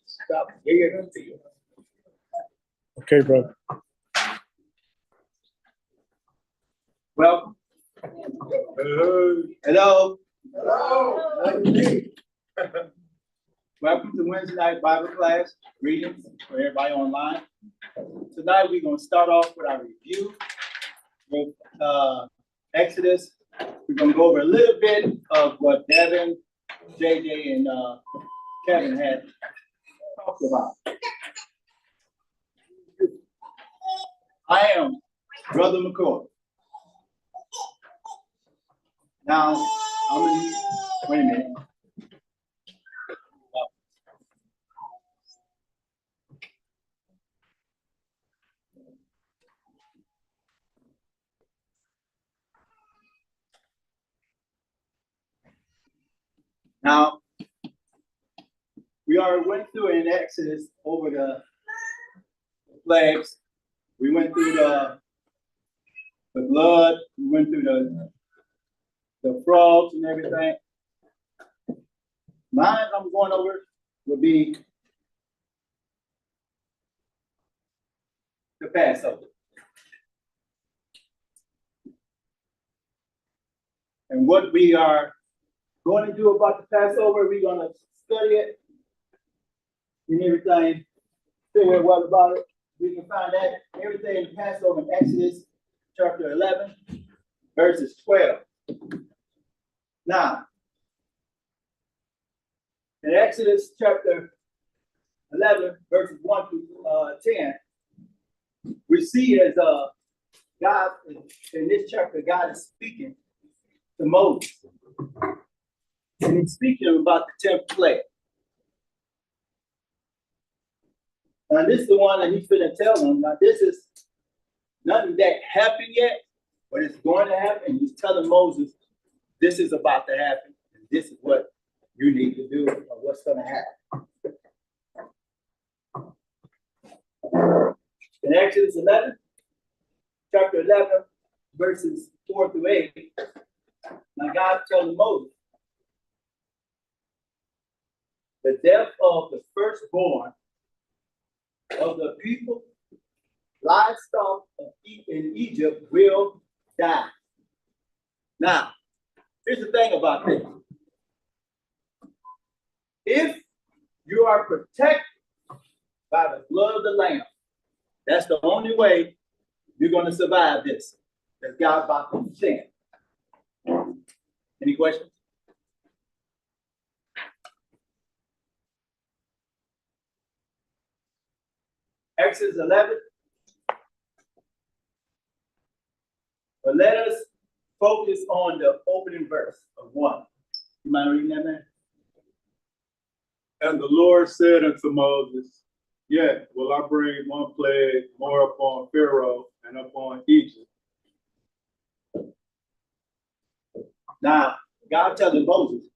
Stop digging into you. Okay, brother. Welcome. Hello. Hello. Welcome to Wednesday night Bible class. Greetings for everybody online. Tonight we're going to start off with our review with Exodus. We're going to go over a little bit of what Devin, JJ, and Kevin had talked about. I am Brother McCoy. Now, I'm going to, wait a minute. Now, we already went through in Exodus over the plagues. We went through the blood. We went through the frogs and everything. Mine I'm going over would be the Passover. And what we are going to do about the Passover, we're going to study it and everything. Figure what about it. We can find that everything in Passover in Exodus chapter 11, verses 12. Now, in Exodus chapter 11, verses 1 to 10, we see as God, in this chapter, God is speaking to Moses. And he's speaking about the 10th plague. Now, this is the one that he's going to tell them. Now, this is nothing that happened yet, but it's going to happen. He's telling Moses, this is about to happen. And this is what you need to do, or what's going to happen. In Exodus 11, chapter 11, verses 4 through 8, now God telling Moses, the death of the firstborn of the people, livestock in Egypt will die. Now, here's the thing about this. If you are protected by the blood of the Lamb, that's the only way you're going to survive this. That's God about to send. Any questions? Exodus 11. But let us focus on the opening verse of 1. You mind reading that, man? And the Lord said unto Moses, yet will I bring one plague more upon Pharaoh and upon Egypt. Now, God telling Moses,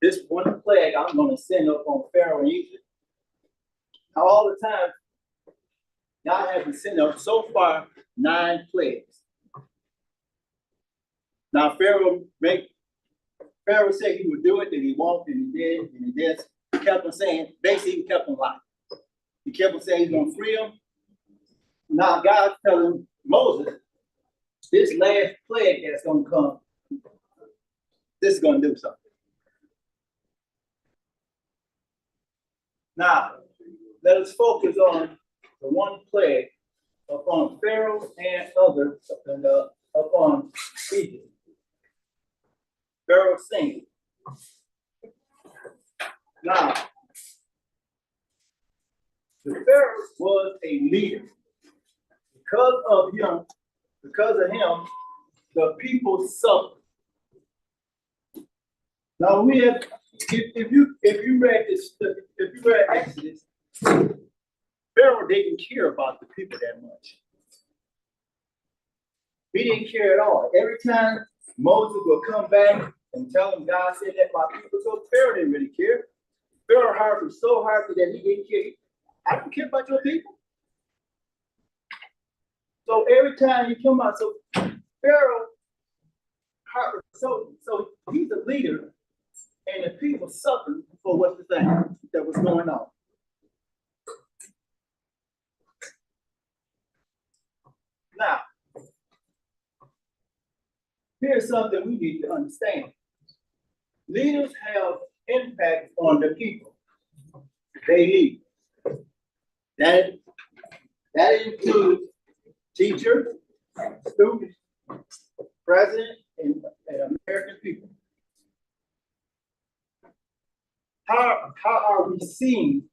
this one plague I'm going to send up on Pharaoh and Egypt. Now, all the time, God has been sending up so far 9 plagues. Now, Pharaoh said he would do it, then he won't, and he did, and he did. He kept on saying, basically, he kept on lying. He kept on saying he's going to free him. Now, God's telling Moses, this last plague that's going to come, this is going to do something. Now, let us focus on the one plague upon Pharaoh and others upon Egypt. Pharaoh sinned. Now, the Pharaoh was a leader. Because of him, the people suffered. Now we have, if you read Exodus, Pharaoh didn't care about the people that much. He didn't care at all. Every time Moses would come back and tell him God said that my people, so Pharaoh didn't really care. Pharaoh heart was so hard that he didn't care. I don't care about your people. So every time you come out, so Pharaoh heart was so he's a leader, and the people suffered for what's the thing that was going here's something we need to understand. Leaders have impact on the people they lead. That includes teachers, students, president, and American people. How are we seen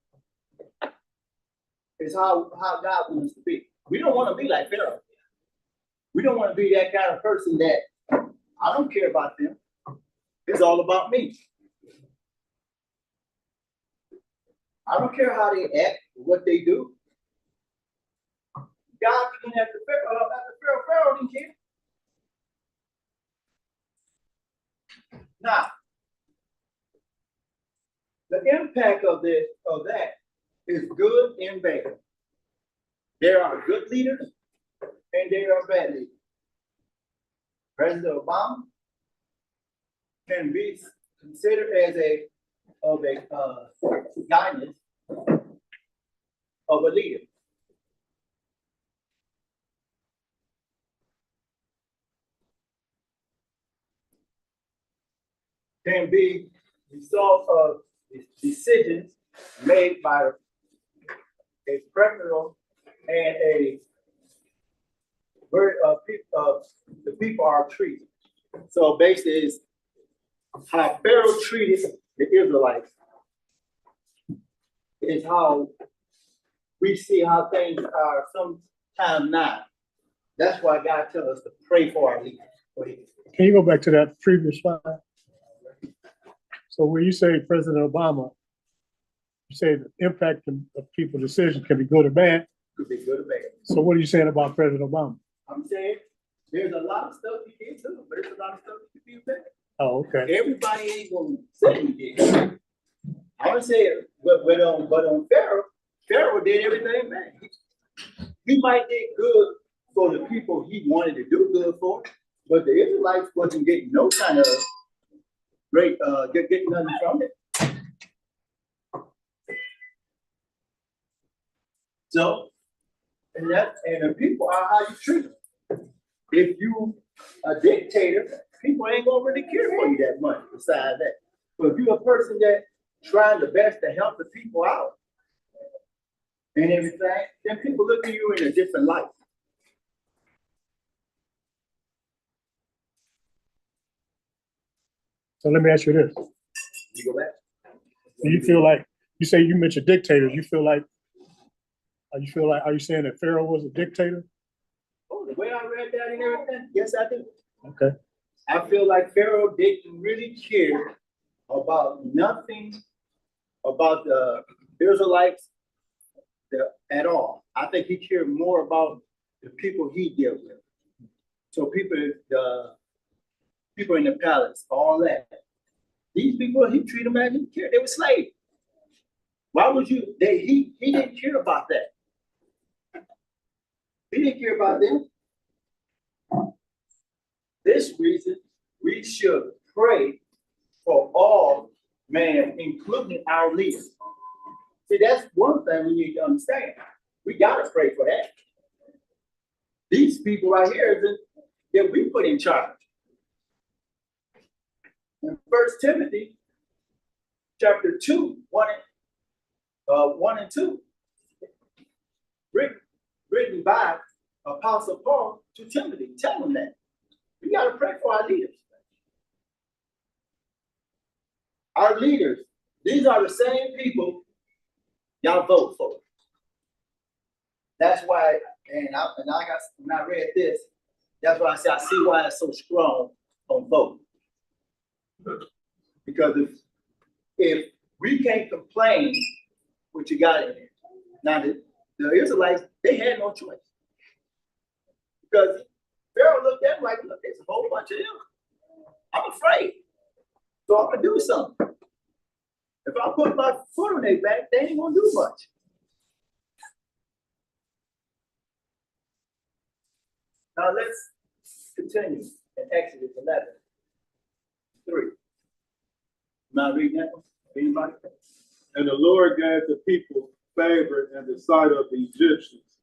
is how God wants us to be. We don't want to be like Pharaoh. We don't want to be that kind of person that I don't care about them. It's all about me. I don't care how they act, what they do. God didn't have to Pharaoh didn't care. Now, the impact of that is good and bad. There are good leaders and there are bad leaders. President Obama can be considered as a guidance of a leader. Can be the result of decisions made by a president and the people are treated. So basically, is how Pharaoh treated the Israelites is how we see how things are sometimes now. That's why God tells us to pray for our leaders. Can you go back to that previous slide? So when you say President Obama, you say the impact of people's decisions can be good or bad. Could be good or bad. So what are you saying about President Obama? I'm saying there's a lot of stuff he did too, but there's a lot of stuff he could be bad. Oh, okay. Everybody ain't gonna say he did. I would say, but on Pharaoh did everything bad. He might did good for the people he wanted to do good for, but the Israelites wasn't getting no kind of great, getting nothing from it. So, and the people are how you treat them. If you a dictator, people ain't gonna really care for you that much. Besides that, but if you're a person that trying the best to help the people out and everything, then people look at you in a different light. So let me ask you this. You go back. Do you feel like, you say you mentioned dictators, are you saying that Pharaoh was a dictator? Oh, the way I read that and everything, yes, I do. Okay. I feel like Pharaoh didn't really care about nothing about the Israelites at all. I think he cared more about the people he dealt with. So people in the palace, all that. These people, he treated them as he cared. They were slaves. Why would you? He didn't care about that. He didn't care about them. This reason, we should pray for all man, including our leaders. See, that's one thing we need to understand. We gotta pray for that. These people right here that we put in charge. In 1 Timothy chapter 2, 1 and 2, written by Apostle Paul to Timothy, tell him that. We got to pray for our leaders. Our leaders, these are the same people y'all vote for. That's why, when I read this, that's why I say I see why it's so strong on voting. Because if we can't complain what you got in there. Now the Israelites, they had no choice. Because Pharaoh looked at them like, look, there's a whole bunch of them. I'm afraid. So I'm gonna do something. If I put my foot on their back, they ain't gonna do much. Now let's continue in Exodus 11:3. Am I reading that one? Anybody? And the Lord gave the people favor in the sight of the Egyptians.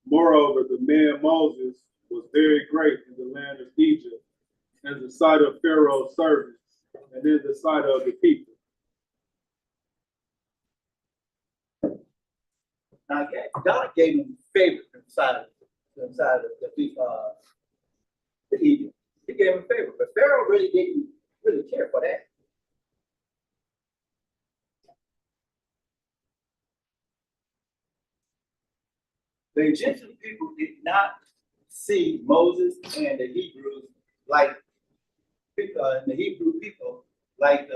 Moreover, the man Moses was very great in the land of Egypt, as the sight of Pharaoh's servants, and then the sight of the people. Now, God gave him favor inside of the Egypt. He gave him favor, but Pharaoh really didn't really care for that. The Egyptian people did not see Moses and the Hebrews like the Hebrew people like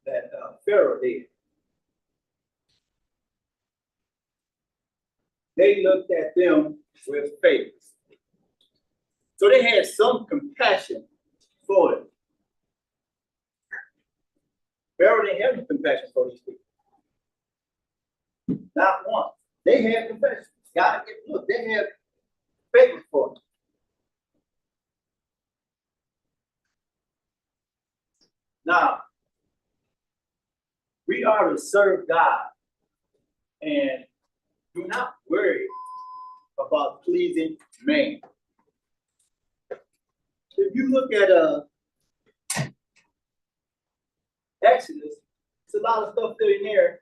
that Pharaoh did. They looked at them with favor. So they had some compassion for them. Pharaoh didn't have any compassion for these people. Not one. They had compassion. God, look, they had favor for them. Now, we are to serve God and do not worry about pleasing man. If you look at Exodus, it's a lot of stuff there in there.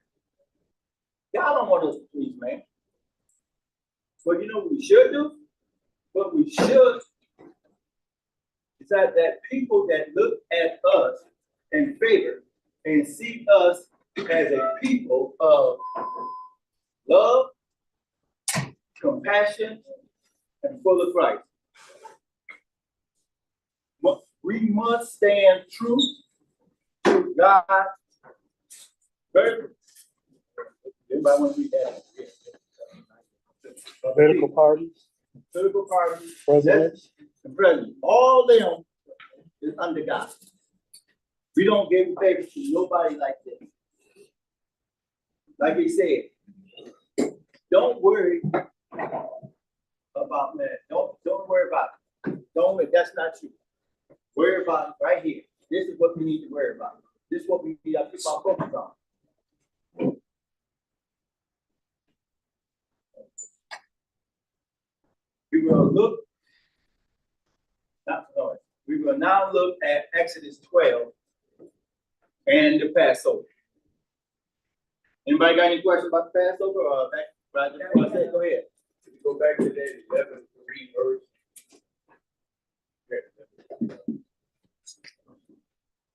God don't want us to please man. But you know what we should do? What we should is that people that look at us in favor and see us as a people of love, compassion, and full of Christ. We must stand true to God. Anybody want to read that? Political parties, Political parties, presidents. and presidents, all them is under God. We don't give favor to nobody like this. Like he said, don't worry about man. Don't worry about it. Don't worry, that's not you. Worry about it right here. This is what we need to worry about. This is what we need to keep our focus on. We will look, we will now look at Exodus 12 and the Passover. Anybody got any questions about the Passover or back? Go ahead. If you go back to that 11 3 verse.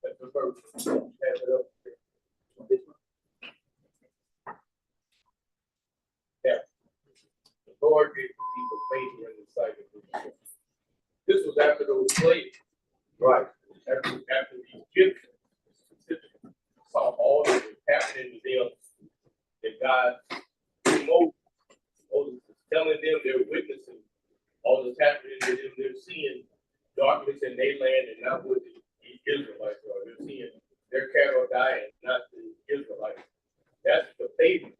That's the verse. Have it up. Yeah. The Lord gave the people favor in the sight of the Lord. This was after those slaves. Right. After the Egyptians saw all that was happening to them, that God, Moses is telling them, they're witnessing all that's happening to them. They're seeing darkness in their land and not what the Israelites are. They're seeing their cattle dying, not the Israelites. That's the favor.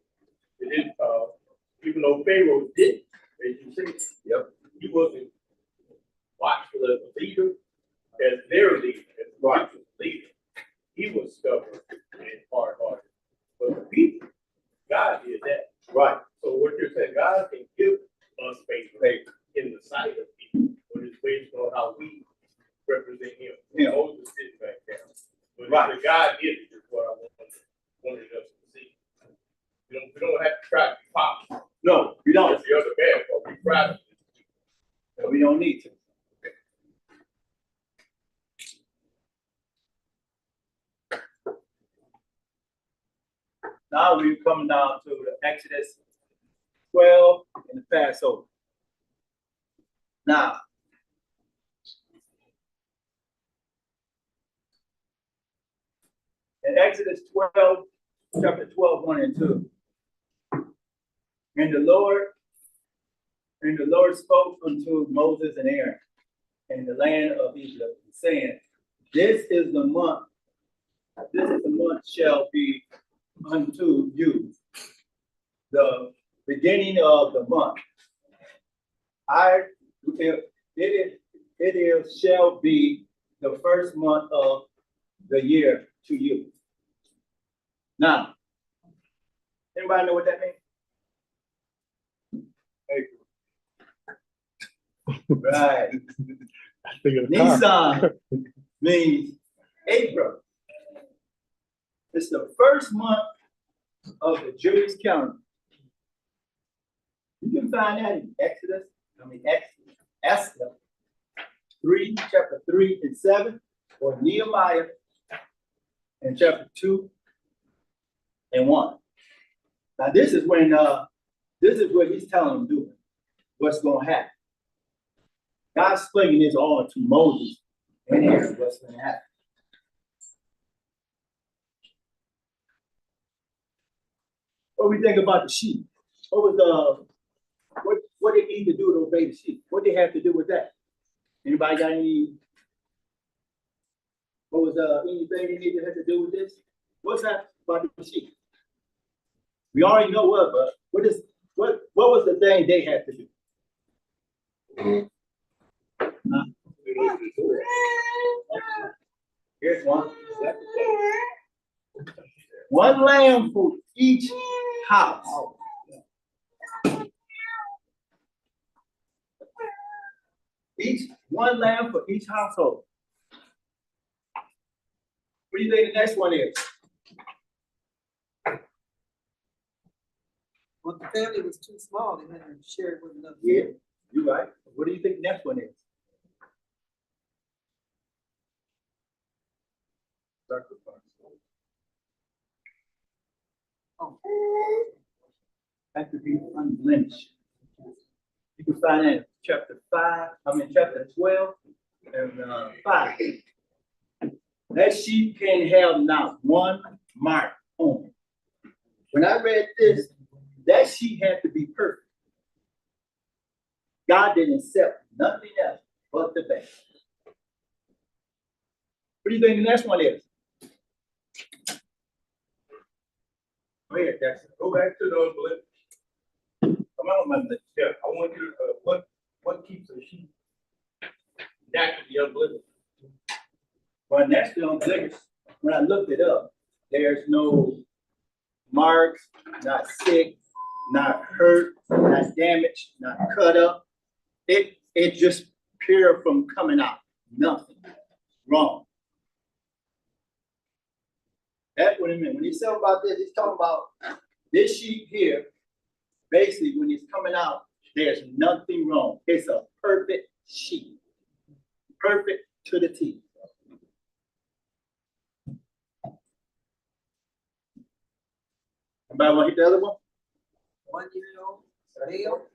Even though Pharaoh did, as you say, yep, he wasn't watchful as a leader, as their leader, as a righteous leader. He was stubborn and hard-hearted. But the people, God did that. Right. So what you're saying, God can give us favor in the sight of people, but it's based on how we represent him. Moses sitting back down. But right. God did it is what I wanted us to see. We don't have to try to be popular. No, we don't. That's the other bad part. We try to. No, we don't need to. Now we're coming down to the Exodus 12 and the Passover. Now, in Exodus 12, chapter 12, 1 and 2. And the Lord spoke unto Moses and Aaron in the land of Egypt, saying, This is the month shall be unto you, the beginning of the month. It shall be the first month of the year to you. Now, anybody know what that means? Right. I figured a car. Nissan means April. It's the first month of the Jewish calendar. You can find that in Esther 3, chapter 3 and 7, or Nehemiah in chapter 2 and 1. Now this is when this is what he's telling them to do, what's gonna happen. God's explaining this all to Moses and Aaron, what's gonna happen. What we think about the sheep? What did he need to do to obey the sheep? What did they have to do with that? Anybody got any? What was anything they needed to do with this? What's that about the sheep? We already know what, but what was the thing they had to do? Huh? Here's one. One lamb for each house. One lamb for each household. What do you think the next one is? Well, the family was too small, they had to share it with another. Yeah, you're right. What do you think the next one is? Sacrifice. Oh. Have to be unblemished. You can find that in chapter 12 and 5. That sheep can have not one mark on it. When I read this, that sheep had to be perfect. God didn't accept nothing else but the best. What do you think the next one is? Go ahead, Jackson. Go back to those blemish. Come on, my man. Yeah, I want you to, what keeps a sheep naturally unblemished? Well, that's the only thing. When I looked it up, there's no marks, not sick, not hurt, not damaged, not cut up. It just pure from coming out. Nothing wrong. That's what it meant. When he said about this, he's talking about this sheep here. Basically, when he's coming out, there's nothing wrong. It's a perfect sheep. Perfect to the T. Anybody want to hit the other one? 1 year old, male.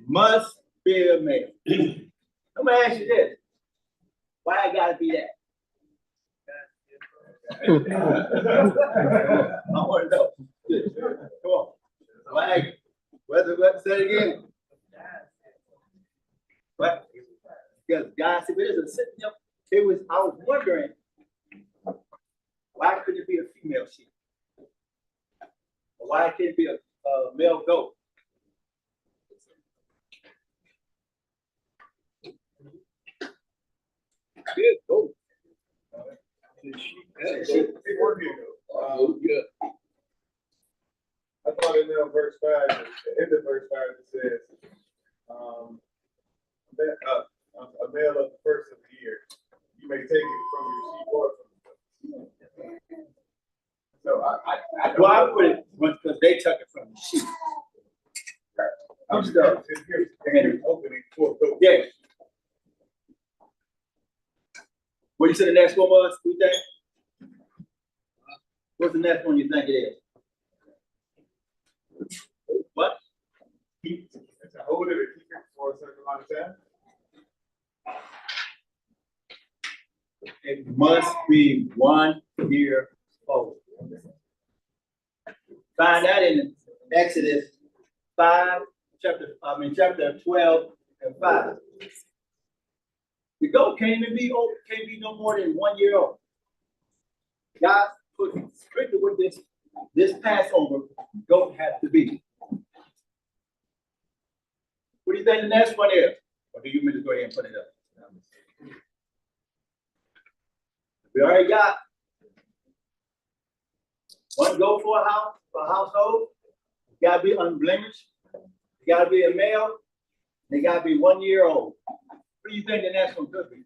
Must be a male. Let me ask you this. Why I gotta be that? I want to know. Come on. Why? What? Say it again. What? Because God said, it is a sitting up. I was wondering, why couldn't it be a female sheep? Or why can't it be a male goat? Good goat. Yeah. I thought in verse 5, the end of verse 5, it says, a male of the first of the year, you may take it from your sheep or from the. So I Well, I put it because they took it from the sheep. I'm stuck. Here's opening for goats. Yes. What you said the next one was, you think? What's the next one you think it is? What? It's a hold it or keep it for a certain amount of time. It must be 1 year old. Find that in Exodus 5, chapter 12 and 5. The goat can't even be old, can't be no more than 1 year old. God put strictly with this Passover goat has to be. What do you think the next one is? Or do you mean to go ahead and put it up? We already got one goat for a household. Gotta be unblemished. They gotta be a male, they gotta be 1 year old. What do you think the next one could be?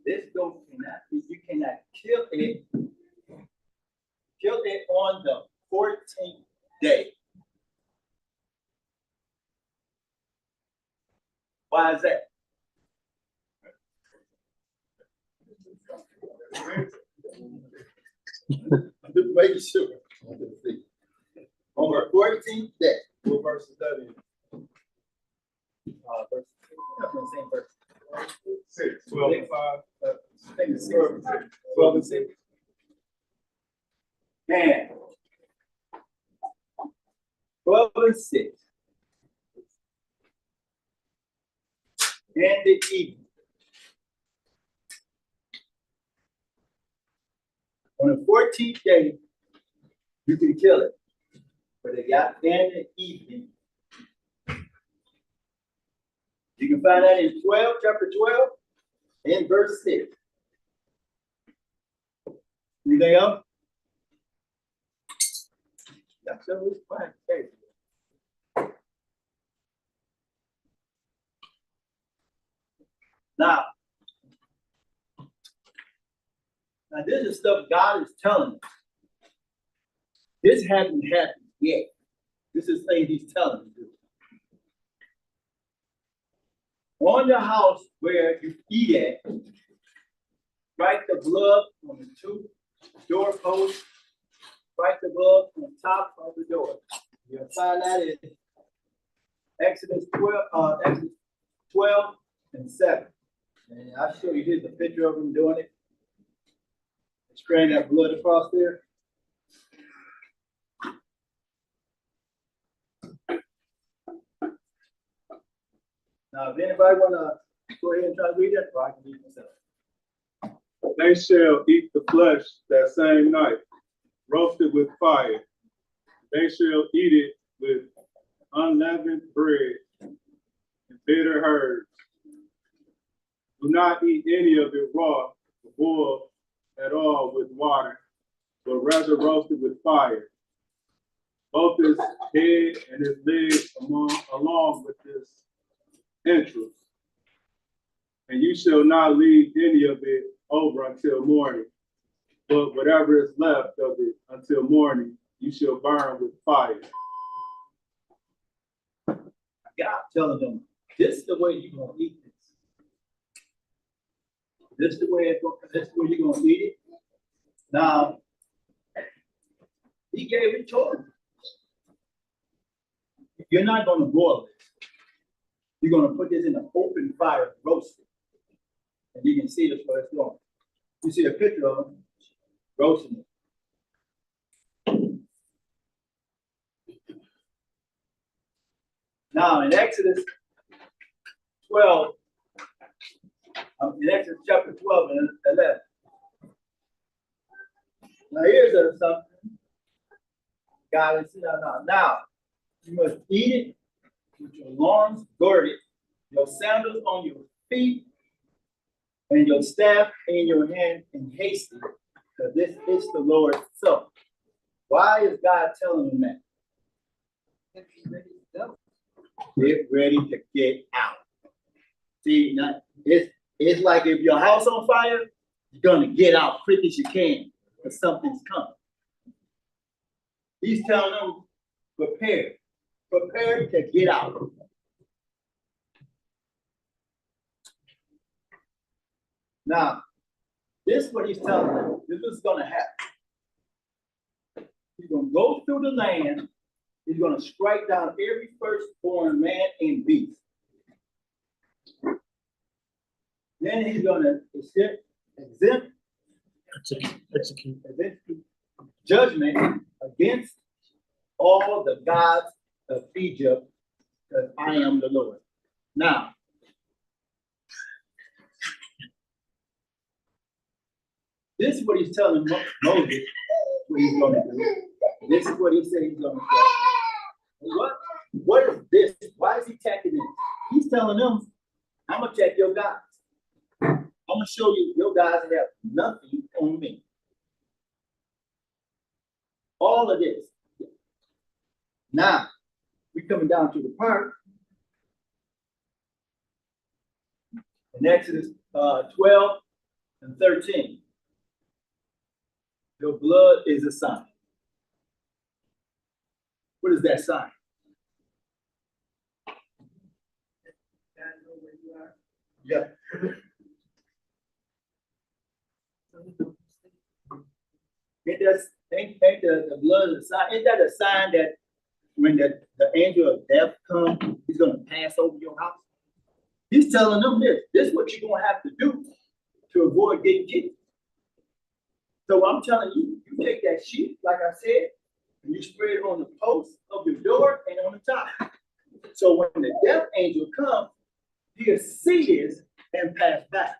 This goat cannot, you cannot kill it on the 14th day. Why is that? Just making sure. On the 14th day. What verse is that in? Verse, I'm gonna say verse. 6, 12, and 5. I think it's 12 and 6. Man. 12 and 6. And the evening. On the 14th day, you can kill it. But it got in the evening. You can find that in chapter 12, in verse 6. Anything else? That's so it's fine. Okay. Now, this is stuff God is telling us. This hasn't happened yet. This is things He's telling us to do. On the house where you eat at, write the blood on the 2 doorposts, write the blood on top of the door. You'll find that in Exodus 12 and 7. And I'll show you, here's a picture of them doing it. Spraying that blood across there. Now, if anybody wanna go ahead and try to read that, or I can read myself. They shall eat the flesh that same night, roasted with fire. They shall eat it with unleavened bread and bitter herbs. Do not eat any of it raw or boiled at all with water, but rather roasted with fire. Both his head and his legs along with his entrails. And you shall not leave any of it over until morning, but whatever is left of it until morning, you shall burn with fire. God telling them, this is the way you're gonna eat this. This is the way you're gonna eat it. Now, He gave it to them. You're not gonna boil it. You're gonna put this in an open fire, roast it. And you can see this where it's going. You see a picture of them roasting it. Now in Exodus 12, in Exodus chapter 12 and 11. Now here's something. God is saying, now you must eat it with your loins girded, your sandals on your feet, and your staff in your hand, and hasten, because this is the Lord's supper. Why is God telling them that? Get ready to get out. See, now, it's like if your house on fire, you're gonna get out quick as you can, because something's coming. He's telling them, prepare to get out. Now, this is what he's telling them. This is gonna happen. He's gonna go through the land. He's gonna strike down every firstborn man and beast. Then he's gonna exempt judgment against all the gods of Egypt, because I am the Lord. Now, this is what he's telling Moses what he's going to do. This is what he said he's going to do. What is this? Why is he attacking them? He's telling them, I'm going to check your gods. I'm gonna show you, your guys have nothing on me. All of this. Now, we coming down to the part. In Exodus 12 and 13. Your blood is a sign. What is that sign? Yeah. Ain't the blood a sign? Ain't that a sign that when the angel of death comes, he's gonna pass over your house? He's telling them this. This is what you're gonna have to do to avoid getting kicked. So I'm telling you, you take that sheet, like I said, and you spread it on the post of your door and on the top. So when the death angel comes, he'll see this and pass back.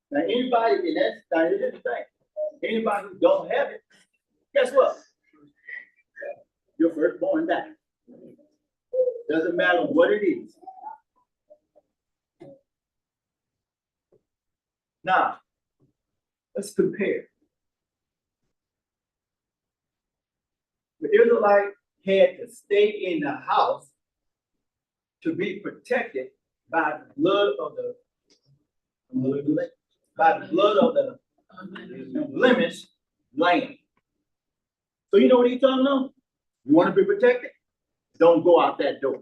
Now anybody, and here's the thing. Anybody who don't have it, guess what? Your firstborn died. Doesn't matter what it is. Now, let's compare. The Israelite had to stay in the house to be protected by the blood of the blemished lamb. So you know what he's telling them? You want to be protected? Don't go out that door.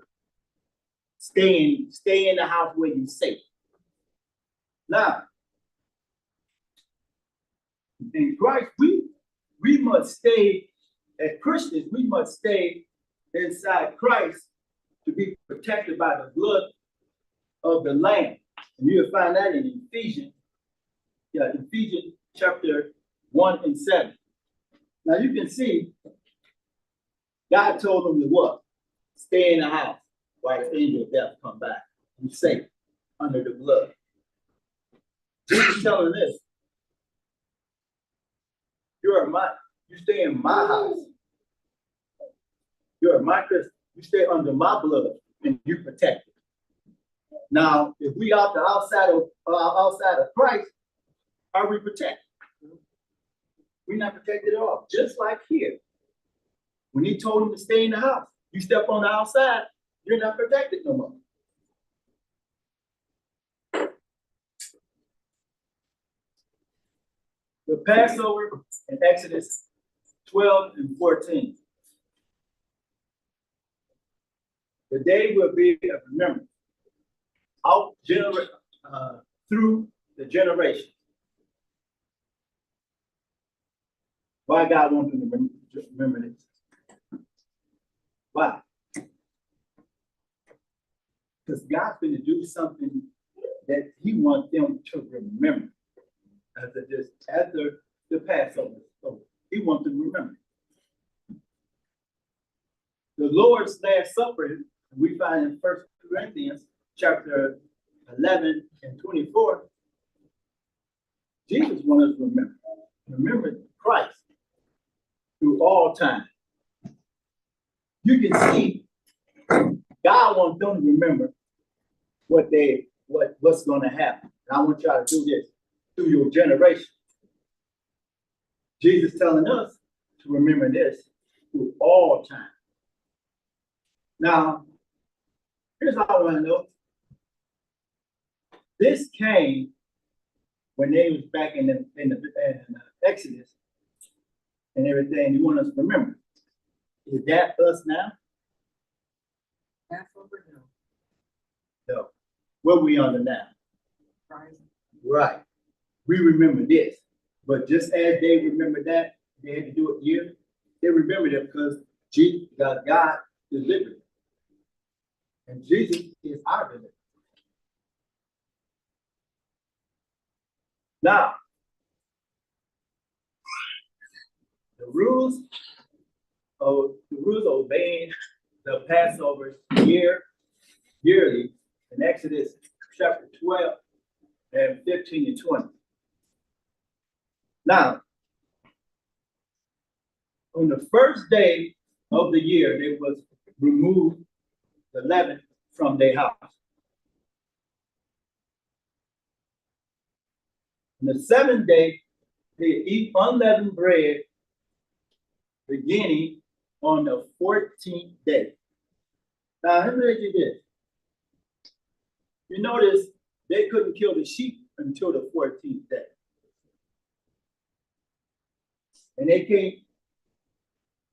Stay in the house where you're safe. Now, in Christ, we must stay, as Christians, we must stay inside Christ to be protected by the blood of the Lamb. And you'll find that in Ephesians chapter 1 and 7. Now you can see, God told them to what? Stay in the house while the angel of death come back. Be safe under the blood. Jesus telling this. You stay in my house. You're my Christian. You stay under my blood and you protect it. Now, if we are outside of Christ, are we protected? We're not protected at all. Just like here. When he told him to stay in the house, you step on the outside, you're not protected no more. The Passover in Exodus 12 and 14. The day will be a remembrance through the generation. Why God wants them to remember this? Why? Because God's going to do something that he wants them to remember. After the Passover. So he wants them to remember. The Lord's Last Supper, we find in 1 Corinthians chapter 11 and 24. Jesus wants us to remember. Remember Christ through all time. You can see God wants them to remember what's going to happen. And I want y'all to do this through your generation. Jesus telling us to remember this through all time. Now, here's what I want to know. This came when they was back in the Exodus and everything. You want us to remember. Is that us now? Passover, no. No. What we under now? Christ. Right. We remember this. But just as they remember that, they had to do it here. They remembered it because God delivered it. And Jesus is our deliverer. Now, the rules of obeying the Passover yearly in Exodus chapter 12 and 15 and 20. Now, on the first day of the year, they was removed the leaven from their house. On the seventh day, they eat unleavened bread, beginning on the 14th day. Now, let me read you this. You notice they couldn't kill the sheep until the 14th day. And they can't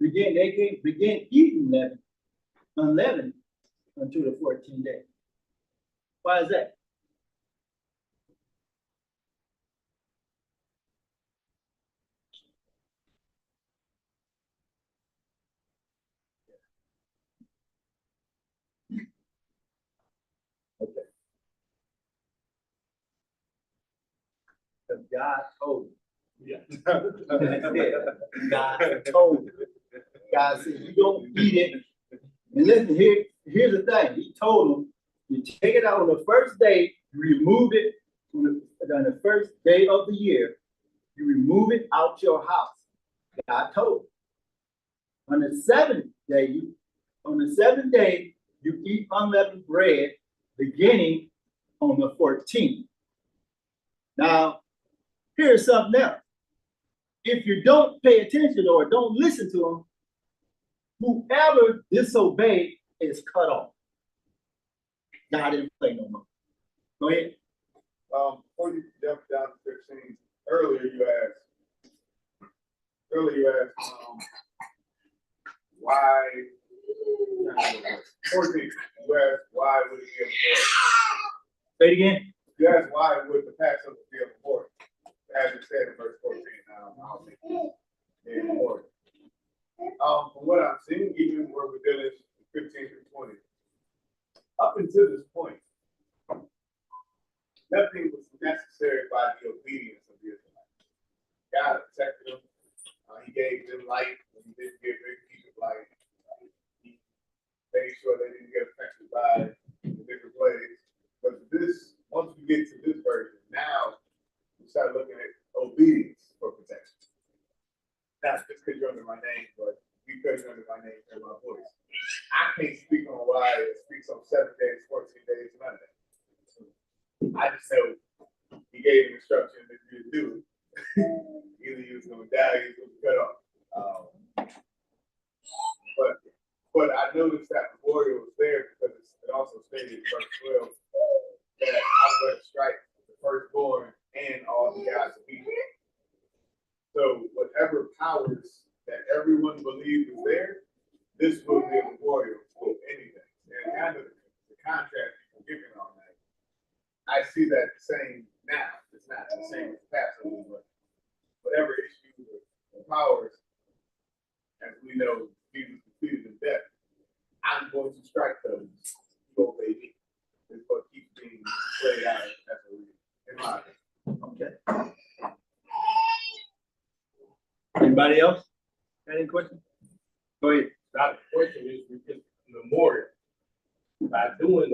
begin eating unleavened until the 14th day. Why is that? Okay. Because God told you. Yeah. That's it. God told you. God said, you don't eat it. And listen, here's the thing. He told them, you take it out on the first day, you remove it on the first day of the year, you remove it out your house. God told you. On the seventh day, you eat unleavened bread beginning on the 14th. Now, here's something else. If you don't pay attention or don't listen to them, whoever disobeyed is cut off. God didn't play no more. Go ahead. Before you jump down to 15, earlier you asked, why, 14, you asked why would it be aborted? Say it again. You asked why would the Passover be aborted? As it said in verse 14, I'll make it aborted. From what I'm seeing, even where we're dealing 15 through 20, up until this point, nothing was necessary by the obedience of the Israelites. God protected them. He gave them light when he didn't give their people light. He made sure they didn't get affected by the different plagues. But this, once we get to this version, now we start looking at obedience for protection. Not just because you're under my name, but because you're under my name, hear my voice. I can't speak on why it speaks on 7 days, 14 days, none of that. I just know he gave an instruction that you do it. Either he was going to die, he was going to cut off. But I noticed that memorial was there because it also stated in verse 12 that I'm going to strike the firstborn and all the gods of people. So whatever powers that everyone believed was there, this will be a memorial for anything. And kind of the contrast you're giving on that, I see that the same now. It's not the same as Passover, but whatever issues or powers, as we know, Jesus defeated in death, I'm going to strike those who obey me. It's what keeps being played out as a reason. In my opinion. Okay. Anybody else? Any questions? Go ahead. Now the question is, we just memorial by doing,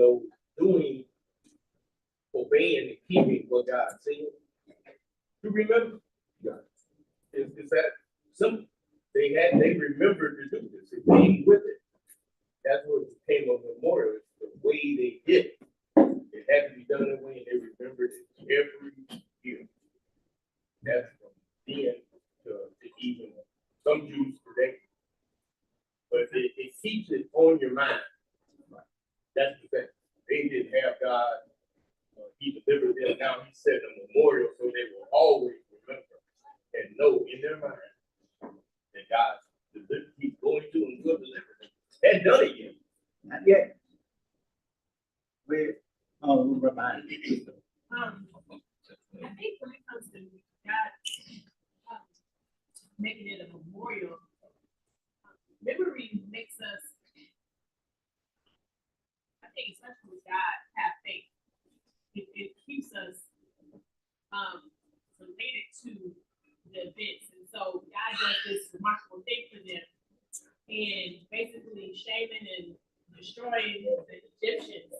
obeying and keeping what God said. You remember? Yeah. Is that simple? They remembered to do this. It came with it. That's what became a memorial. It's the way they did it. It had to be done that way, and they remembered it every year. That's from then to even some Jews today. But it keeps it on your mind. That's the thing. They didn't have God. He delivered them. Now he set a memorial so they will always remember and know in their mind that God keeps going to and will deliver them. Hadn't done it yet. Not yet. We're reminded. I think when it comes to God making it a memorial, memory makes us, I think especially with God, have faith. It keeps us related to the events. And so God does this remarkable thing for them and basically shaming and destroying the Egyptians.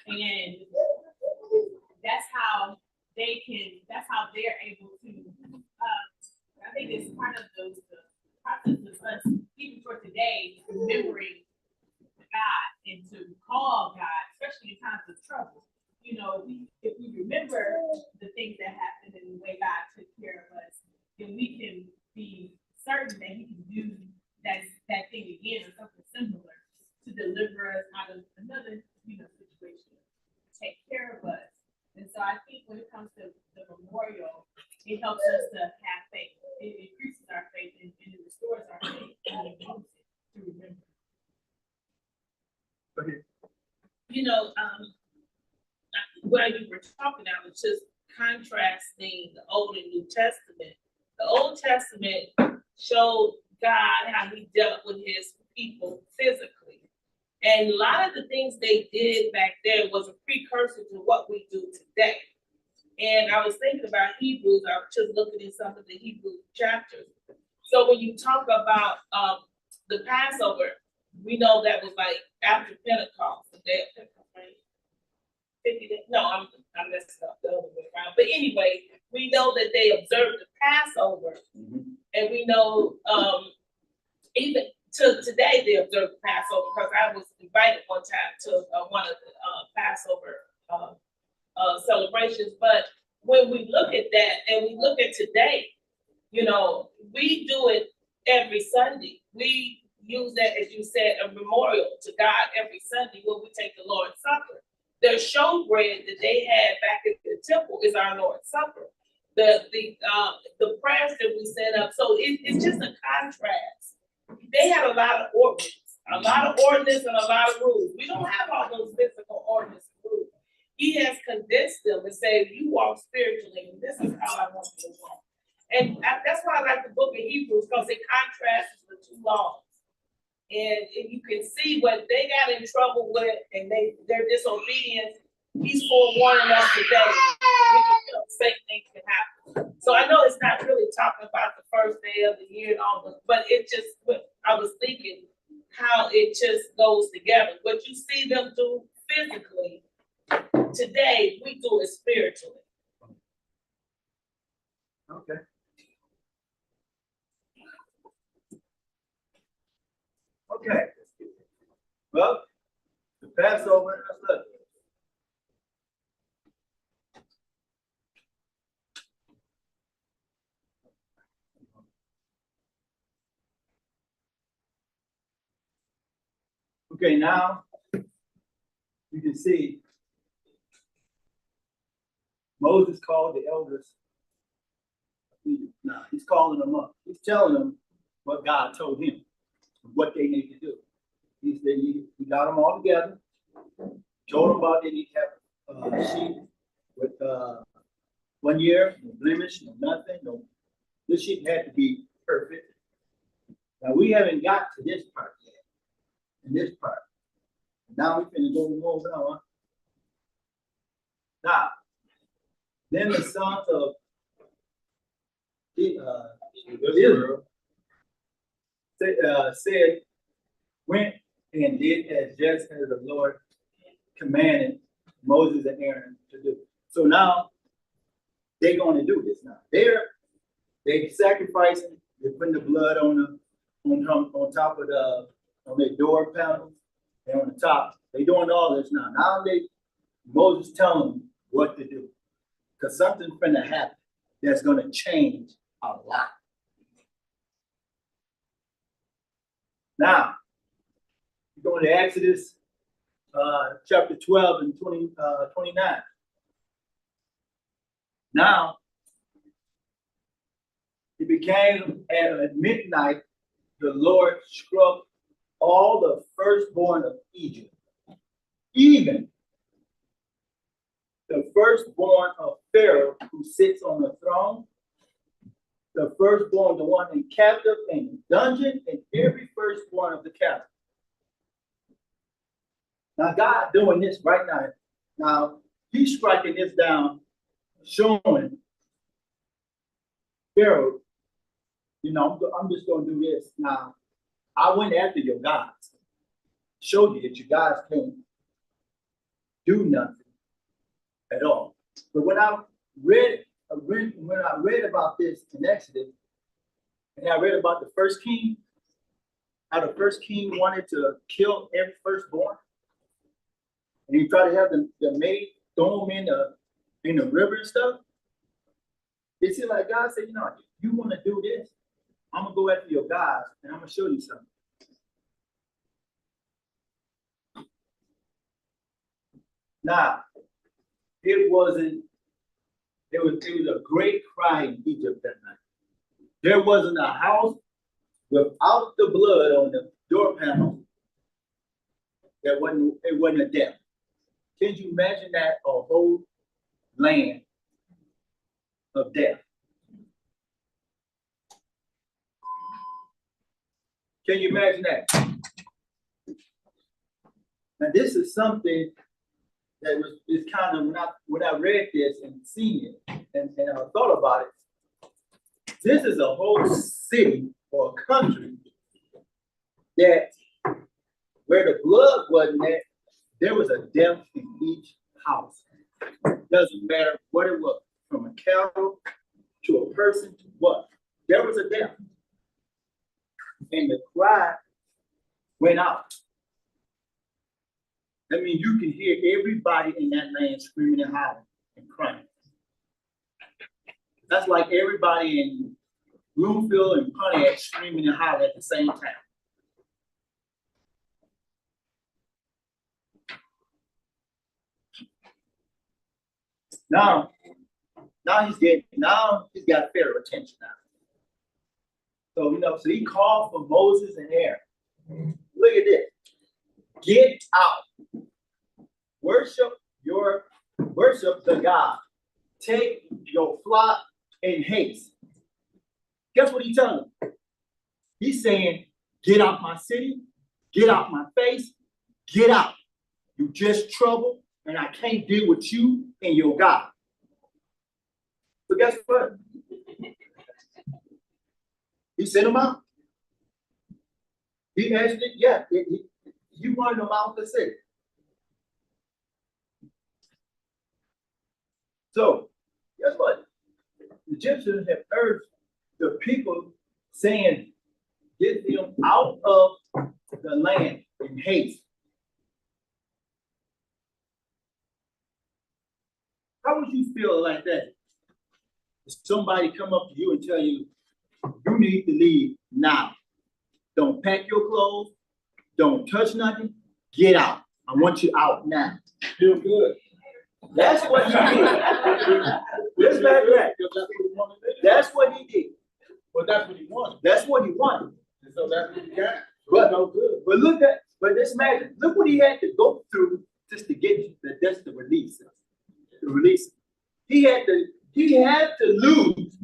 And that's how they're able to, I think it's part of the process of us, even for today, remembering God and to call God, especially in times of trouble. You know, if we remember the things that happened and the way God again or something similar to deliver us out of another, situation, take care of us. And so I think when it comes to the memorial, it helps us to have faith. It increases our faith and it restores our faith and it helps it to remember. While you were talking, I was just contrasting the Old and New Testament. The Old Testament showed God how he dealt with his people physically. And a lot of the things they did back then was a precursor to what we do today. And I was thinking about Hebrews, I was just looking at some of the Hebrew chapters. So when you talk about the Passover, we know that was like after Pentecost, the day of Pentecost, right? 50 days. No, I'm messing up the other way around. But anyway, we know that they observed the Passover, and we know even to today they observe the Passover, because I was invited one time to one of the Passover celebrations. But when we look at that and we look at today, we do it every Sunday. We use that, as you said, a memorial to God every Sunday when we take the Lord's Supper. The showbread that they had back at the temple is our Lord's Supper. The prayers that we set up, so it's just a contrast. They had a lot of ordinance and a lot of rules. We don't have all those physical ordinance and rules. He has condensed them and said, you walk spiritually, and this is how I want you to walk. And that's why I like the book of Hebrews, because it contrasts the two laws. And you can see what they got in trouble with, and their disobedience. He's forewarning us today. Same things can happen. So I know it's not really talking about the first day of the year and all this, but it just, I was thinking how it just goes together. What you see them do physically, today we do it spiritually. Okay. Okay. Well, the Passover, let's look. Okay, now you can see Moses called the elders. Now he's calling them up. He's telling them what God told him, what they need to do. He said he got them all together, told them about they need to have a sheep with 1 year, no blemish, no nothing. No, this sheep had to be perfect. Now we haven't got to this part yet. In this part. Now we're going to go over on. Now, then the sons of Israel said, went and did as just as the Lord commanded Moses and Aaron to do. So now they're going to do this now. They're sacrificing, they're putting the blood on top of on their door panels and on the top. They're doing all this now. Now Moses telling them what to do. Because something's gonna happen that's gonna change a lot. Now, we're going to Exodus chapter 12 and 29. Now, it became at midnight, the Lord struck all the firstborn of Egypt, even the firstborn of Pharaoh who sits on the throne, the firstborn, the one in captive and dungeon, and every firstborn of the captive. Now God doing this right now. Now he's striking this down, showing Pharaoh, I'm just going to do this. Now, I went after your gods, showed you that your gods can't do nothing at all. But when I read about this in Exodus, and I read about the first king, how the first king wanted to kill every firstborn, and he tried to have the maid throw them in the river and stuff. It seemed like God said, you want to do this, I'm gonna go after your gods, and I'm gonna show you something. Now, it was a great cry in Egypt that night. There wasn't a house without the blood on the door panel that wasn't a death. Can you imagine that, a whole land of death? Can you imagine that? Now, this is something that is kind of, when I read this and seen it, and I thought about it, this is a whole city or a country that where the blood wasn't there, there was a death in each house. Doesn't matter what it was, from a cattle to a person to what, there was a death. And the cry went out. That means you can hear everybody in that land screaming and hollering and crying. That's like everybody in Bloomfield and Pontiac screaming and hollering at the same time. Now he's got Pharaoh attention now. So, so he called for Moses and Aaron. Look at this. Get out. Worship the God. Take your flock in haste. Guess what he's telling them? He's saying, get out my city, get out my face, get out. You just trouble, and I can't deal with you and your God. So guess what? He sent them out. He asked it, yeah, he wanted them out the city. So, guess what? The Egyptians have urged the people saying, get them out of the land in haste. How would you feel like that? If somebody come up to you and tell you, you need to leave now. Don't pack your clothes. Don't touch nothing. Get out. I want you out now. Feel good. That's what he did. Just like that. That's what he did. But that's what he wanted. That's what he wanted. And so that's what he got. But, No good. but this man, look what he had to go through just to get just to release him. To release him. He had to lose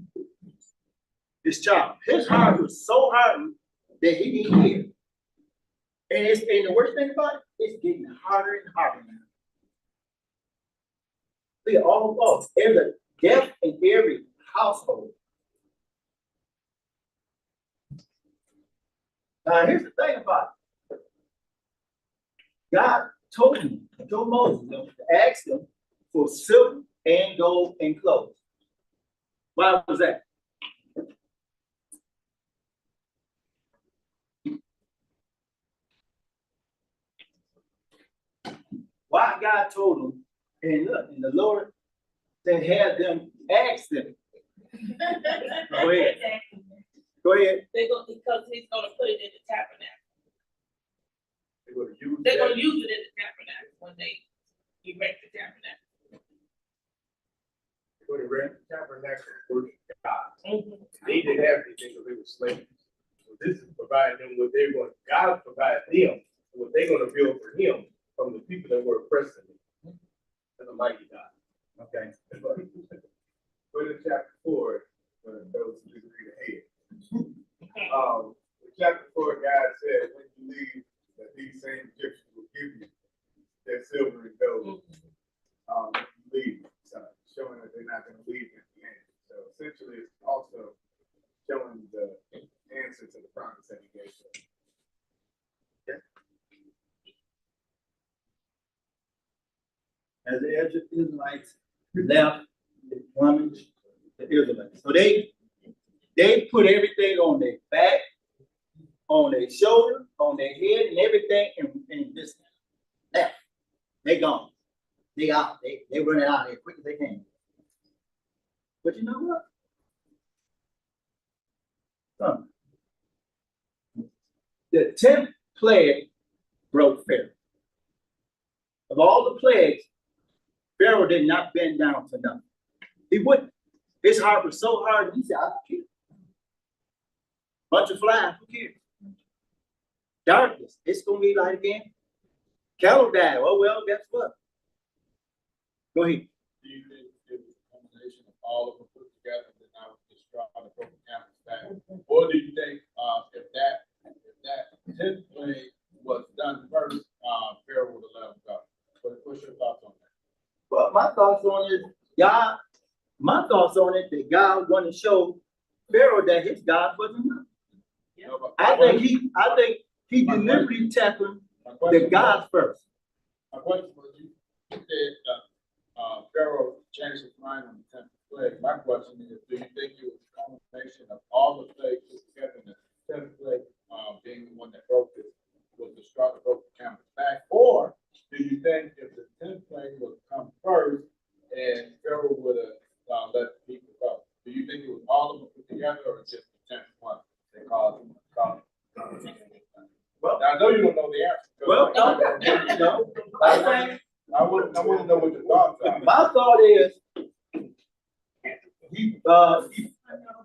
his child. His heart was so hardened that he didn't hear. And the worst thing about it, it's getting harder and harder now. Look at all folks. There's a death in every household. Now here's the thing about it. God told Moses to ask him for silver and gold and clothes. Why was that? Why God told him, and look, and the Lord that had them ask them. Go ahead. Go ahead. Because he's gonna put it in the tabernacle. They're They're gonna use it in the tabernacle when they erect the tabernacle. Go to rent the tabernacle and worship God. They didn't have anything because they were slaves. So this is providing them what they're going. God provided them what they're going to build for Him from the people that were oppressing them. And the mighty God. Okay. Go to chapter 4. Those who read ahead. In chapter 4, God said, when you leave, that these same Egyptians will give you their silver and gold. When you leave, showing that they're not going to leave at the end. So essentially, it's also showing the answer to the promise that He gave them. As the Israelites left the women, the Israelites. So they put everything on their back, on their shoulder, on their head, and everything, and just left. They gone. They out. They running out as quick as they can. But you know what? The 10th plague broke Pharaoh. Of all the plagues, Pharaoh did not bend down to nothing. He wouldn't. His heart was so hard, he said, I don't care. Bunch of flies, who cares? Darkness, it's gonna be light again. Cattle died. Oh, well, guess what? Go ahead. Do you think it was a combination of all of them put together that now just draw the broken camel's back? Or do you think, if that 10th plague was done first, Pharaoh would have let him go? What's your thoughts on that? Well, my thoughts on it, that God wanted to show Pharaoh that his God wasn't enough. No, but I think he deliberately tackled my the question gods first. My question was, you said, Pharaoh changed his mind on the 10th plague. My question is, do you think it was a combination of all the plagues put together, and the 10th plague, being the one that broke it, was the straw that broke the camel's back? Or do you think if the 10th plague would come first and Pharaoh would have let the people go? Do you think it was all of them put together, or just the 10th one that caused it? Well, Now, I know you don't know the answer. Well, no, I wouldn't know what your thoughts are. my thought is,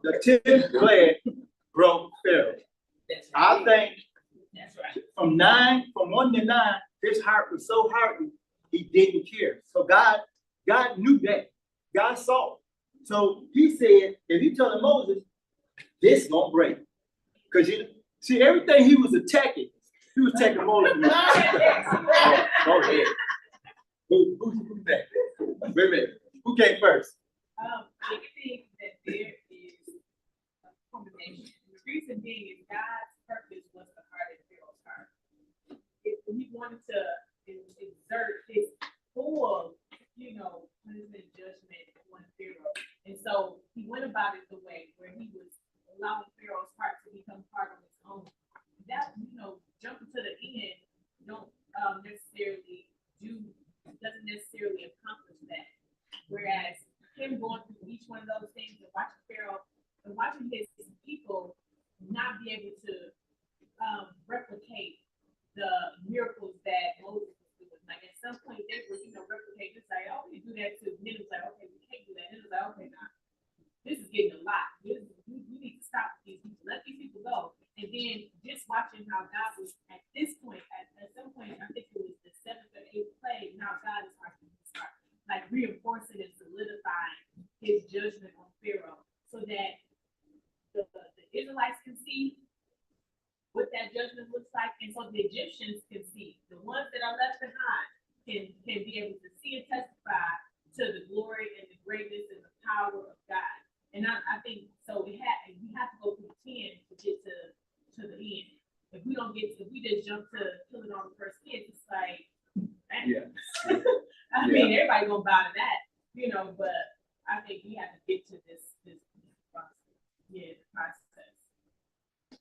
the 10th plague broke Pharaoh. That's I right. think That's right. from 1 to 9, his heart was so hardened, he didn't care. So God knew that. God saw it. So he said, if he telling Moses, this gonna break. Because you see, everything he was attacking Moses. Go ahead. Who's that? Wait a minute. Who came first? I think that there is a combination. The reason being is God's purpose was to harden Pharaoh's heart. If he wanted to exert his full, punishment, judgment on Pharaoh. And so he went about it the way where he was allowing Pharaoh's heart to become part of his own. That, jumping to the end, doesn't necessarily accomplish that. Whereas him going through each one of those things and watching Pharaoh and watching his people not be able to replicate the miracles that Moses was doing. Like at some point they were, replicate this, like, oh, we do that too. And then it was like, okay, we can't do that. And it was like, okay, nah, this is getting a lot. We need to stop these people, let these people go. And then just watching how God was at this point, at some point, I think it was the 7th or 8th plague, now God is like reinforcing and solidifying his judgment on Pharaoh so that the Israelites can see what that judgment looks like, and so the Egyptians can see. The ones that are left behind can be able to see and testify to the glory and the greatness and the power of God. And I think so. We have to go through 10 to get to the end. If we just jump to killing all the first kids, it's like, Yeah. I mean, everybody gonna bow to that, but I think we have to get to this process. Yeah, the process.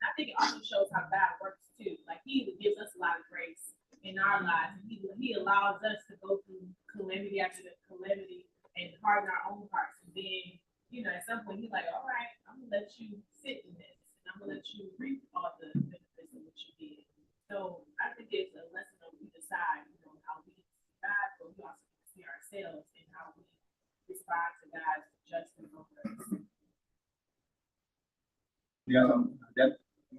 I think it also shows how God works too. Like he gives us a lot of grace in our lives. He allows us to go through calamity after the calamity and harden our own hearts. And then, at some point he's like, all right, I'm gonna let you sit in this, and I'm gonna let you reap all the benefits of what you did. So I think it's a lesson that we decide, how we decide, but we also see ourselves and how we respond to God's judgment over us.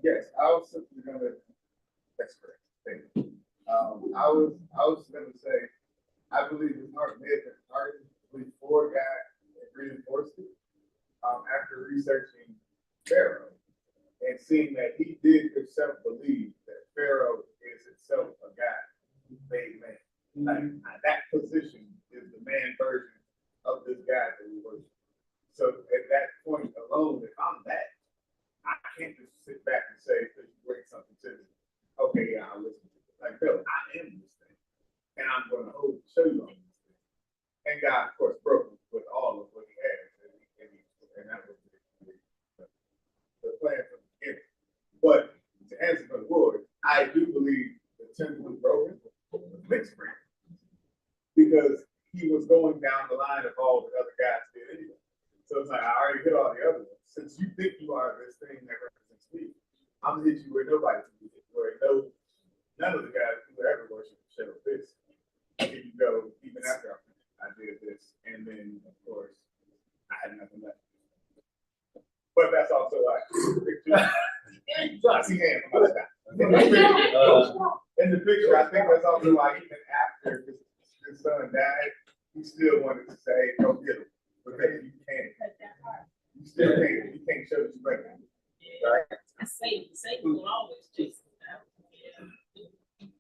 Yes, I was simply gonna, that's correct. Thank you. I was gonna say, I believe his heart may have been hardened before God reinforced it. After researching Pharaoh and seeing that he did himself believe that Pharaoh is itself a God who made man. Like that position is the man version of this God that we worship. So at that point alone, if I'm that, I can't just sit back and say, because you bring something to me, okay, yeah, I'll listen to it. Like, no, I am this thing. And I'm going to show you all this thing. And God, of course, broke with all of what he has. And that was the plan from the beginning. But to answer the Lord, I do believe the temple was broken with mixed brand. Because he was going down the line of all the other guys did anyway. So it's like, I already hit all the other ones. Since you think you are this thing that represents me, I'm gonna hit you where nobody can hit, where none of the guys who ever worship shadow this. And then you go, even after I did see hands from other side. In the picture, I think that's also why even after his son died, he still wanted to say, "Go get him," but maybe you can't. You still can't. You can't show that you're pregnant. Right? Satan will always chase us down.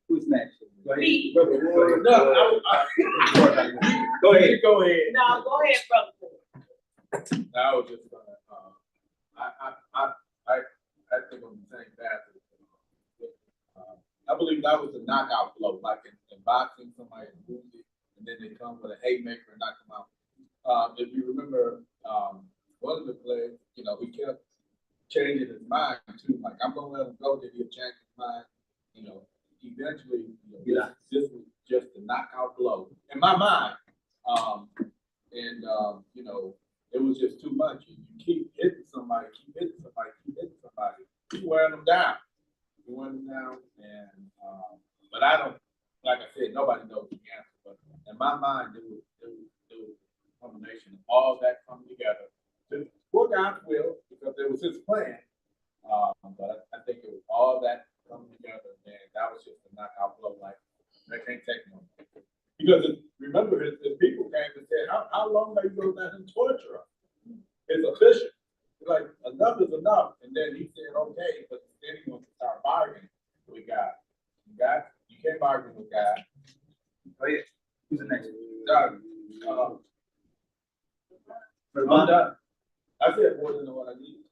Who's next? Go ahead. Me. Go ahead. No, Go ahead. Go ahead. Now, go ahead, brother. I was just gonna, I think on the same path. I believe that was a knockout blow, like in boxing, somebody moves it, and then they come with a haymaker and knock them out. If you remember, one of the players, he kept changing his mind too, like, I'm gonna let him go, then he'll change his mind, eventually, this was just a knockout blow, in my mind. It was just too much. You keep hitting somebody, keep wearing them down. But I don't, like I said, nobody knows the answer, but in my mind, it was a combination of all that coming together to work God's will, because it was his plan. But I think it was all that coming together, and that was just a knockout blow, like, they can't take no more. Because remember, his people came and said, how long are you going to let him torture us? It's official. Like, enough is enough. And then he said, okay, but then he wants to start bargaining with God. You can't bargain with God. Go ahead. Who's the next? God, I'm done. I said more than what I need.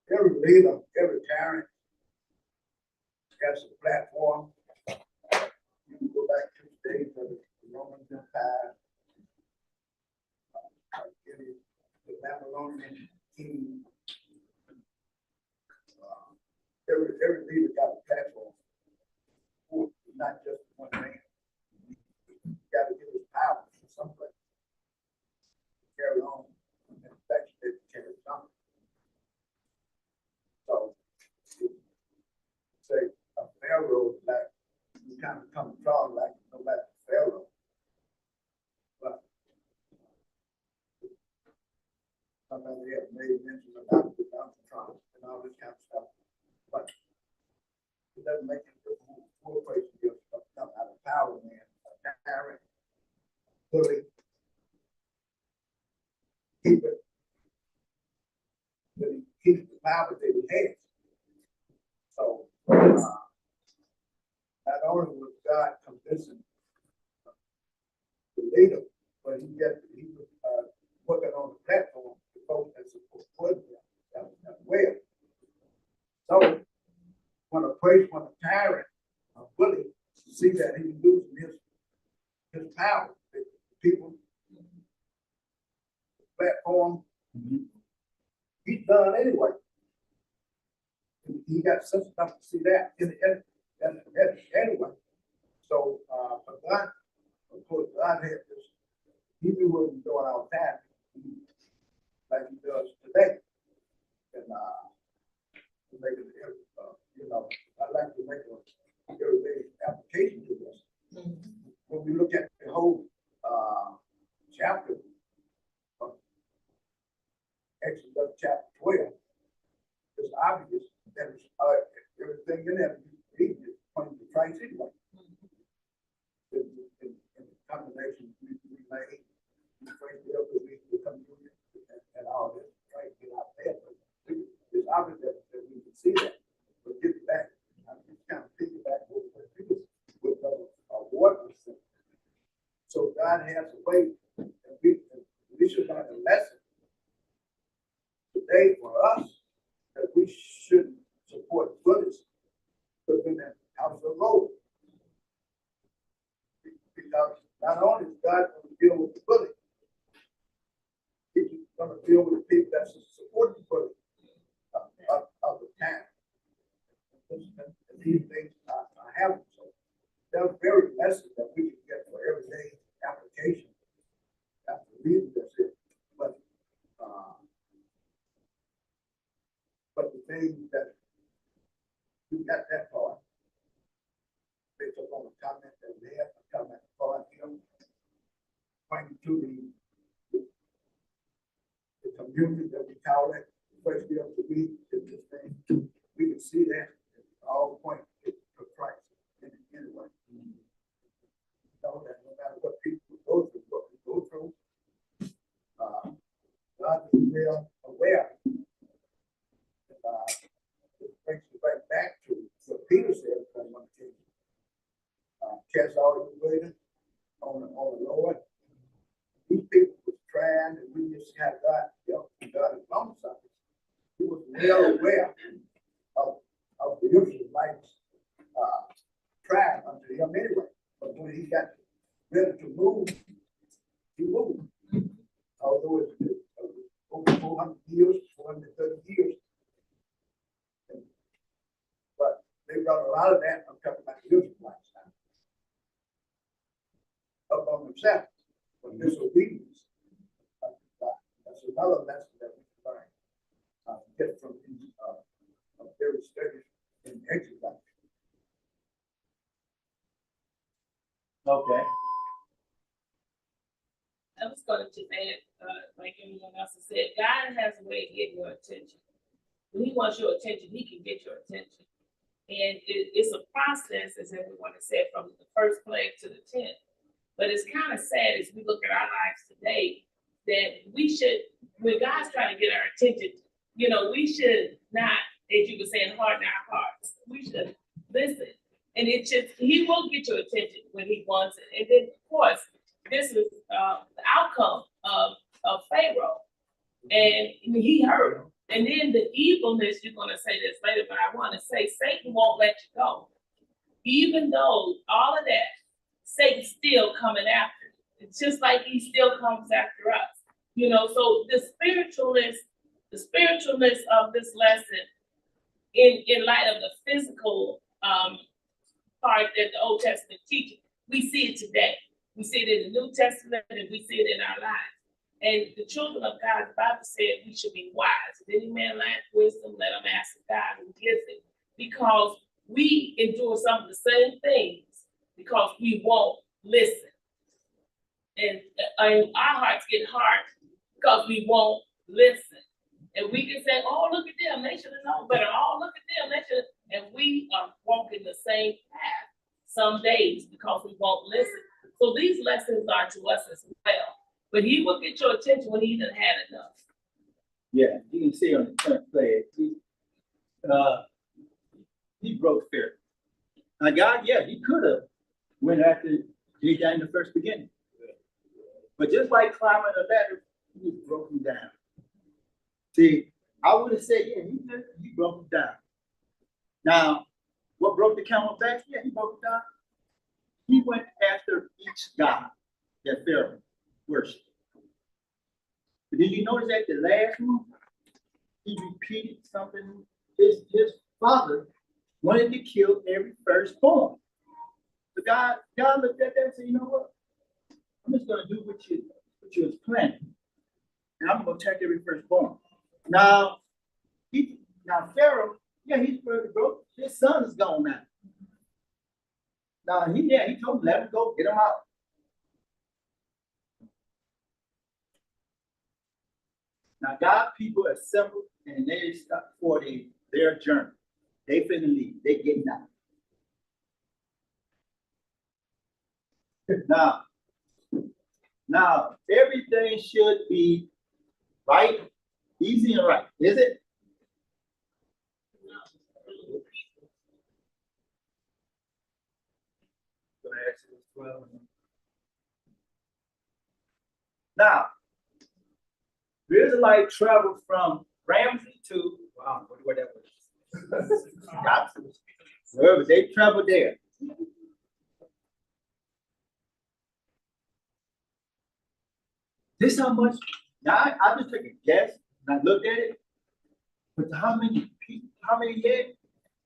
Every leader, every parent has a platform. You can go back to the days of the Roman Empire, the Babylonian king. Every leader got a platform. Not just one man. You got to give his power to somebody. Carry on. And that's it, carry on. So, say a pharaoh, like you kind of come across like no matter pharaoh, but sometimes they have made mention about the Trump and all this kind of stuff, but it doesn't make it a full place to give stuff out of power, man, a tyrant, bully, keep it, but he keeps the power that he has. So, not only was God convincing the leader, but he was working on the platform to folks that support him as well. So, when a tyrant, a bully, see that he's losing his power, the people, platform, he's done anyway. He got such enough to see that anyway. So, but God, of course, God had this, he knew what he was doing all the time, like he does today. And, to make it, I'd like to make a everyday application to this. When we look at the whole chapter of Exodus chapter 12, it's obvious that everything in there is pointing to Christ anyway. In the combination we made, we pray to help we become union and all this, right? Get out there. It's obvious that we can see that. But get back, I'm just kind of piggyback with water. So God has a way, and we should learn a lesson today for us that we shouldn't support bullies within that house of gold. Because not only is God going to deal with the bully, he's going to deal with the people that's supporting the bully of the town. And these things are happening. So that's very lesson that we can get for everyday application. That's the reason that's it. But the thing that we got that part, based upon the comment that we have, a comment for him, pointing to the community that we call it, first day of the week, this thing. We can see that all point to Christ anyway. Know that no matter what people go through, what we go through, God is real aware. It brings you right back to what Peter said, cast all your burden on the Lord. These people was trying, and we just had God, God is long suffering. He was well aware of the Israelites tried unto him anyway. But when he got ready to move, he moved. Although it's over 400 years, 430 years. But they brought a lot of that, I'm talking about the Israelites now, up on themselves for disobedience. That's another lesson that we can learn, get from these very studies in Exodus. Okay. I was gonna just add, like everyone else has said, God has a way of getting your attention. When he wants your attention, he can get your attention. And it's a process, as everyone has said, from the first plague to the 10th. But it's kind of sad as we look at our lives today that we should, when God's trying to get our attention, you know, we should not, as you were saying, harden our hearts. We should listen. And it just, he will get your attention when he wants it. And then, of course, this is the outcome of Pharaoh. And he heard him. And then the evilness, you're going to say this later, but I want to say Satan won't let you go. Even though all of that, Satan's still coming after you. It's just like he still comes after us. You know, so the spiritualness of this lesson in light of the physical part that the Old Testament teaches, we see it today. We see it in the New Testament and we see it in our lives. And the children of God, the Bible said we should be wise. If any man lack wisdom, let him ask of God who gives it. Because we endure some of the same things because we won't listen. And our hearts get hard because we won't listen. And we can say, oh, look at them, they should have known better. Oh, look at them, they should have. And we are walking the same path some days because we won't listen. So these lessons are to us as well. But he will get your attention when he done had enough. Yeah, you can see on the current play, he broke fear. Now God, yeah, he could have went after J.J. in the first beginning. But just like climbing a ladder, he just broke him down. See, I would have said, yeah, he broke him down. Now, what broke the camel back? Yeah, he broke it down. He went after each god that Pharaoh worship. But did you notice at the last one, he repeated something his father wanted to kill every firstborn. So God looked at that and said, you know what? I'm just gonna do what you was planning. And I'm gonna attack every firstborn. Now Pharaoh, yeah, he's pretty broke. His son is gone now. Now he told him, let him go, get him out. Now, God people assembled and they stopped for their journey. They finna leave. They getting out. Now, everything should be right, easy and right, is it? Now, the Israelites traveled from Ramsey to, wow, where that was. Wherever they traveled there. This how much, now I just took a guess and I looked at it, but how many people, how many years?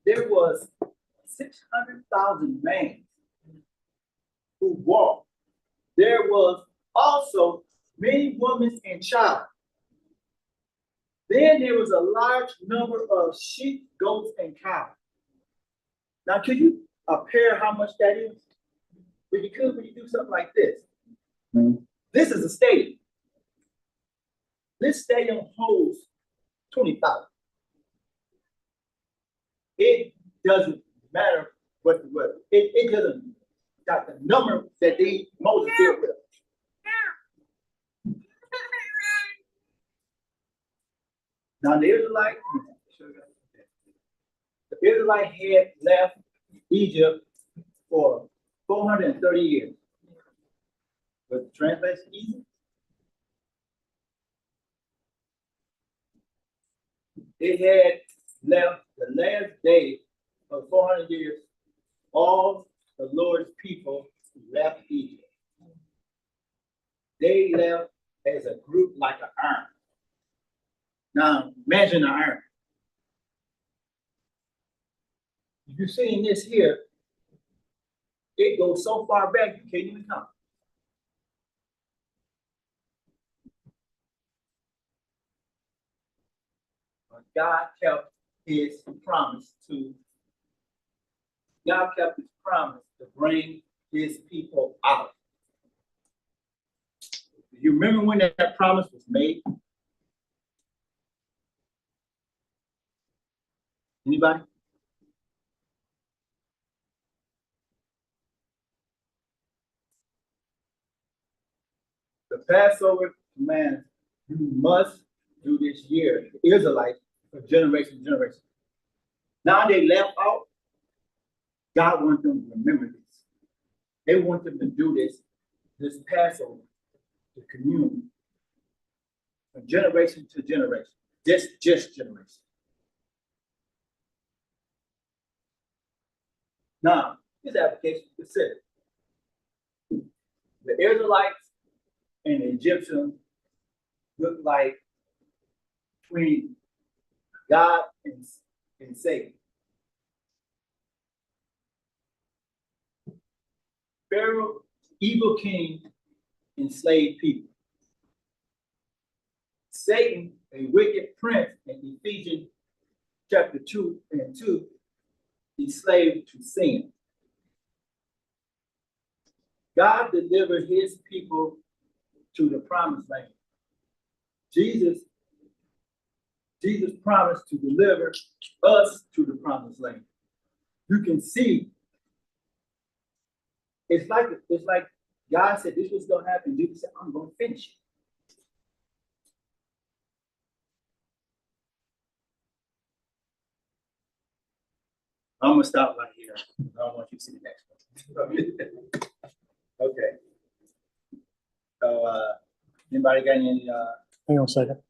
There was 600,000 men who walked. There was also many women and child. Then there was a large number of sheep, goats, and cows. Now, could you compare how much that is? If you could, when you do something like this. This is a stadium. This stadium holds 20,000. It doesn't matter what the weather. It doesn't got the number that Moses did with. Now the Israelite had left Egypt for 430 years. Was the translation easy? They had left the last day of 400 years. All the Lord's people left Egypt. They left as a group like an army. Now, imagine an army. If you're seeing this here, it goes so far back you can't even count. But God kept his promise to bring his people out. Do you remember when that promise was made? Anybody? The Passover command, you must do this year. The Israelites for generation to generation. Now they left out. God wants them to remember this. They want them to do this Passover, the communion, from generation to generation. Just generation. Now, this application is said the Israelites and the Egyptians look like between God and Satan. Pharaoh, evil king, enslaved people. Satan, a wicked prince, in Ephesians chapter 2:2, enslaved to sin. God delivered his people to the promised land. Jesus promised to deliver us to the promised land. You can see, it's like God said this was going to happen. Jesus said, I'm going to finish it. I'm going to stop right here. I don't want you to see the next one. Okay. So, anybody got any? Hang on a second.